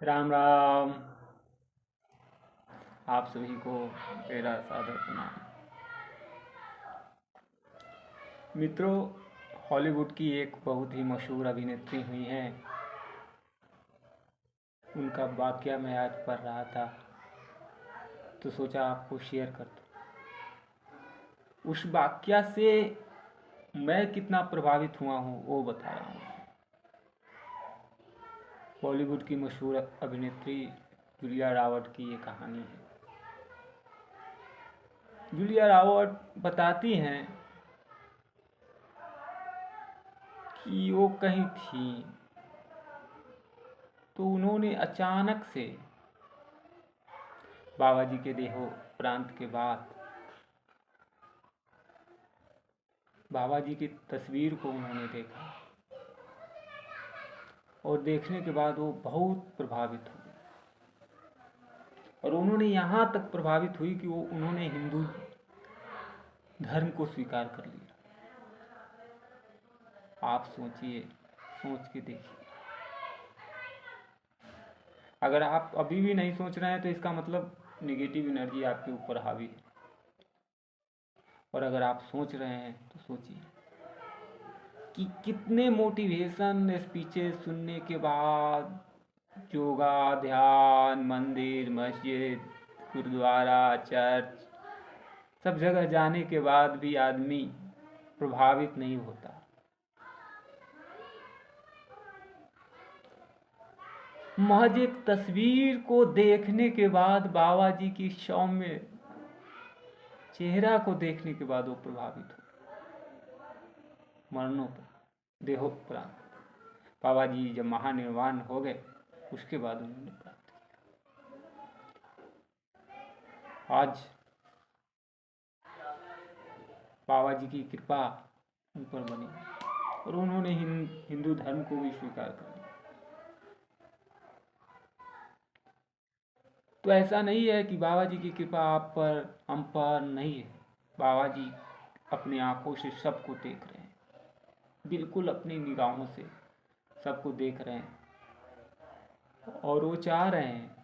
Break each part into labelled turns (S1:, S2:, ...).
S1: राम राम। आप सभी को मेरा सादर प्रणाम। मित्रों, हॉलीवुड की एक बहुत ही मशहूर अभिनेत्री हुई हैं। उनका वाकया मैं आज पढ़ रहा था तो सोचा आपको शेयर कर दूं। उस वाकया से मैं कितना प्रभावित हुआ हूँ वो बता रहा हूँ। बॉलीवुड की मशहूर अभिनेत्री जूलिया रॉबर्ट की ये कहानी है। जूलिया रॉबर्ट बताती हैं कि वो कहीं थी तो उन्होंने अचानक से बाबा जी के देहोप्रांत के बाद बाबा जी की तस्वीर को उन्होंने देखा और देखने के बाद वो बहुत प्रभावित हुए और उन्होंने यहाँ तक प्रभावित हुई कि वो उन्होंने हिंदू धर्म को स्वीकार कर लिया। आप सोचिए, सोच के देखिए। अगर आप अभी भी नहीं सोच रहे हैं तो इसका मतलब नेगेटिव एनर्जी आपके ऊपर हावी है, और अगर आप सोच रहे हैं तो सोचिए कि कितने मोटिवेशन स्पीचेस सुनने के बाद, योगा, ध्यान, मंदिर, मस्जिद, गुरुद्वारा, चर्च, सब जगह जाने के बाद भी आदमी प्रभावित नहीं होता। महज एक तस्वीर को देखने के बाद, बाबा जी की सौम्य चेहरा को देखने के बाद वो प्रभावित हो। मरणोपरांत, देहोपरांत बाबा जी जब महानिर्वाण हो गए उसके बाद उन्होंने प्राप्त किया। आज बाबा जी की कृपा उन पर बनी और उन्होंने हिंदू धर्म को भी स्वीकार कर लिया। तो ऐसा नहीं है कि बाबा जी की कृपा आप पर, हम पर नहीं है। बाबा जी अपनी आंखों से सबको देख रहे हैं, बिल्कुल अपनी निगाहों से सबको देख रहे हैं, और वो चाह रहे हैं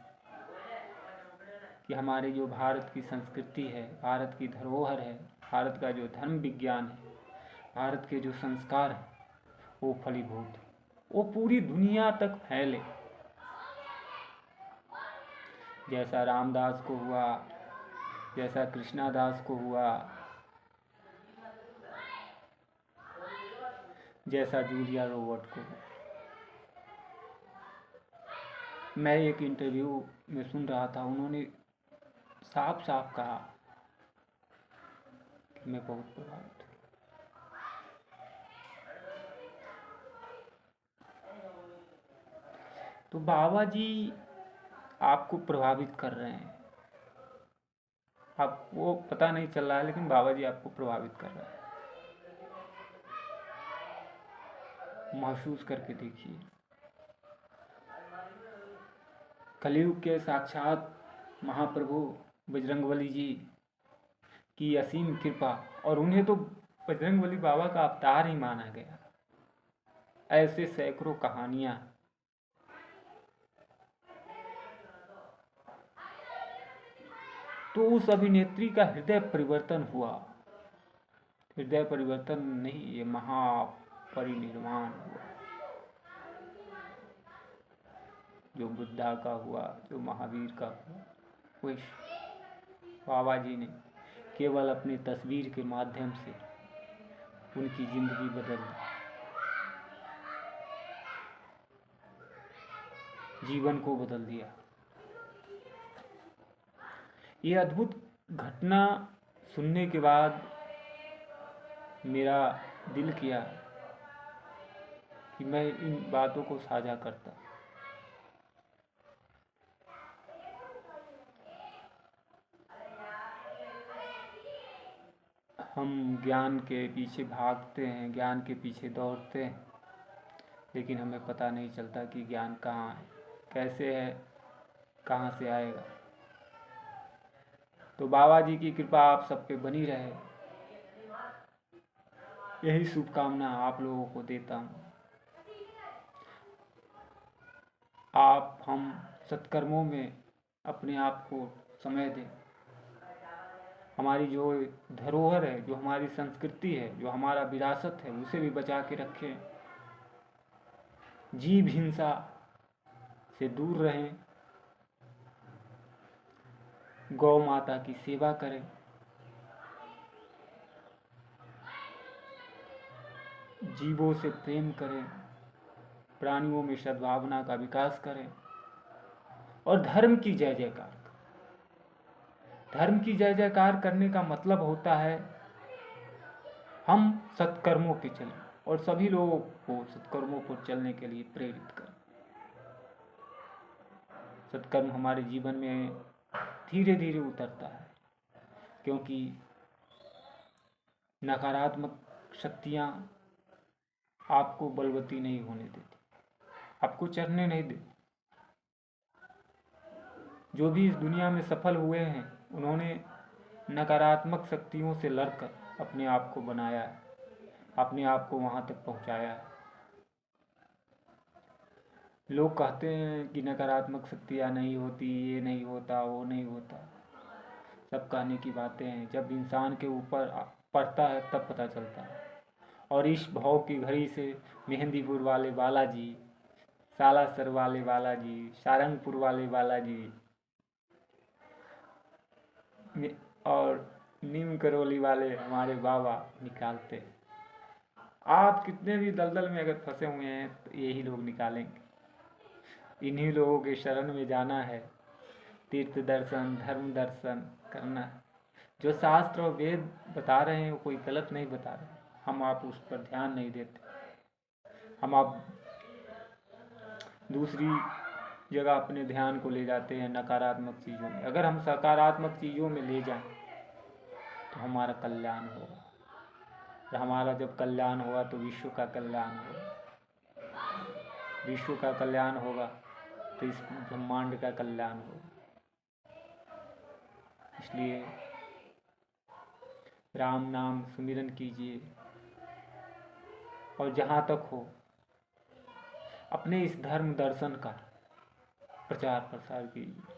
S1: कि हमारे जो भारत की संस्कृति है, भारत की धरोहर है, भारत का जो धर्म विज्ञान है, भारत के जो संस्कार हैं, वो फलीभूत, वो पूरी दुनिया तक फैले। जैसा रामदास को हुआ, जैसा कृष्णादास को हुआ, जैसा जूलिया रॉबर्ट को हुआ। मैं एक इंटरव्यू में सुन रहा था, उन्होंने साफ साफ कहा कि मैं बहुत प्रभावित हूँ। तो बाबा जी आपको प्रभावित कर रहे हैं, आपको पता नहीं चल रहा है, लेकिन बाबा जी आपको प्रभावित कर रहे हैं। महसूस करके देखिए। कलयुग के साक्षात महाप्रभु बजरंगबली जी की असीम कृपा, और उन्हें तो बजरंगबली बाबा का अवतार ही माना गया। ऐसे सैकड़ों कहानियां। तो उस अभिनेत्री का हृदय परिवर्तन हुआ। हृदय परिवर्तन नहीं, ये महापरिनिर्वाण हुआ। जो बुद्धा का हुआ, जो महावीर का हुआ, वही बाबा जी ने केवल अपनी तस्वीर के माध्यम से उनकी जिंदगी बदल दी, जीवन को बदल दिया। ये अद्भुत घटना सुनने के बाद मेरा दिल किया कि मैं इन बातों को साझा करता। हम ज्ञान के पीछे भागते हैं, ज्ञान के पीछे दौड़ते हैं, लेकिन हमें पता नहीं चलता कि ज्ञान कहाँ है, कैसे है, कहाँ से आएगा। तो बाबा जी की कृपा आप सब पे बनी रहे, यही शुभकामना आप लोगों को देता हूँ। आप हम सत्कर्मों में अपने आप को समय दें। हमारी जो धरोहर है, जो हमारी संस्कृति है, जो हमारा विरासत है, उसे भी बचा के रखें। जीव हिंसा से दूर रहें, गौ माता की सेवा करें, जीवों से प्रेम करें, प्राणियों में सद्भावना का विकास करें और धर्म की जय जयकार करें। धर्म की जय जयकार करने का मतलब होता है हम सत्कर्मों पे चलें और सभी लोगों को सत्कर्मों पर चलने के लिए प्रेरित करें। सत्कर्म हमारे जीवन में धीरे धीरे उतरता है, क्योंकि नकारात्मक शक्तियाँ आपको बलवती नहीं होने देती, आपको चढ़ने नहीं देती। जो भी इस दुनिया में सफल हुए हैं, उन्होंने नकारात्मक शक्तियों से लड़कर अपने आप को बनाया है, अपने आप को वहाँ तक पहुँचाया है। लोग कहते हैं कि नकारात्मक शक्तियाँ नहीं होती, ये नहीं होता, वो नहीं होता। सब कहने की बातें हैं, जब इंसान के ऊपर पड़ता है तब पता चलता है। और इस भाव की घड़ी से मेहंदीपुर वाले बालाजी, सालासर वाले बालाजी, सारंगपुर वाले बालाजी और नीम करौली वाले हमारे बाबा निकालते हैं। आप कितने भी दलदल में अगर फंसे हुए हैं तो यही लोग निकालेंगे। इन्हीं लोगों के शरण में जाना है, तीर्थ दर्शन, धर्म दर्शन करना है। जो शास्त्र और वेद बता रहे हैं वो कोई गलत नहीं बता रहे, हम आप उस पर ध्यान नहीं देते। हम आप दूसरी जगह अपने ध्यान को ले जाते हैं नकारात्मक चीज़ों में। अगर हम सकारात्मक चीज़ों में ले जाएं तो हमारा कल्याण होगा, और हमारा जब कल्याण होगा तो विश्व का कल्याण होगा। विश्व का कल्याण होगा तो इस ब्रह्मांड का कल्याण होगा। इसलिए राम नाम सुमिरन कीजिए और जहाँ तक हो अपने इस धर्म दर्शन का प्रचार प्रसार कीजिए।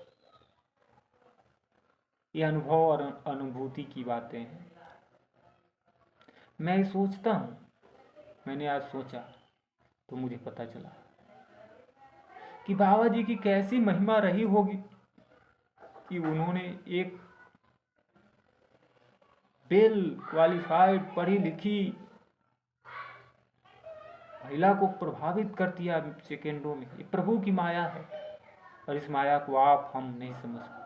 S1: ये अनुभव और अनुभूति की बातें हैं। मैं सोचता हूँ, मैंने आज सोचा तो मुझे पता चला कि बाबा जी की कैसी महिमा रही होगी कि उन्होंने एक वेल क्वालिफाइड पढ़ी लिखी महिला को प्रभावित कर दिया सेकेंडों में। ये प्रभु की माया है और इस माया को आप हम नहीं समझ सकते।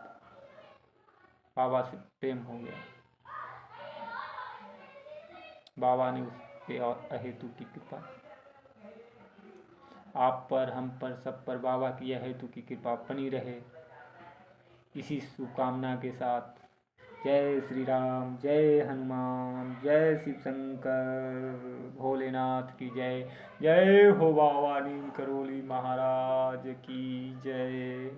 S1: बाबा से प्रेम हो गया, बाबा ने उस पे अहेतु की कृपा, आप पर, हम पर, सब पर बाबा की अहेतु की कृपा बनी रहे। इसी शुभकामना के साथ जय श्री राम, जय हनुमान, जय शिव शंकर भोलेनाथ की जय। जय हो बाबा नीम करौली महाराज की जय।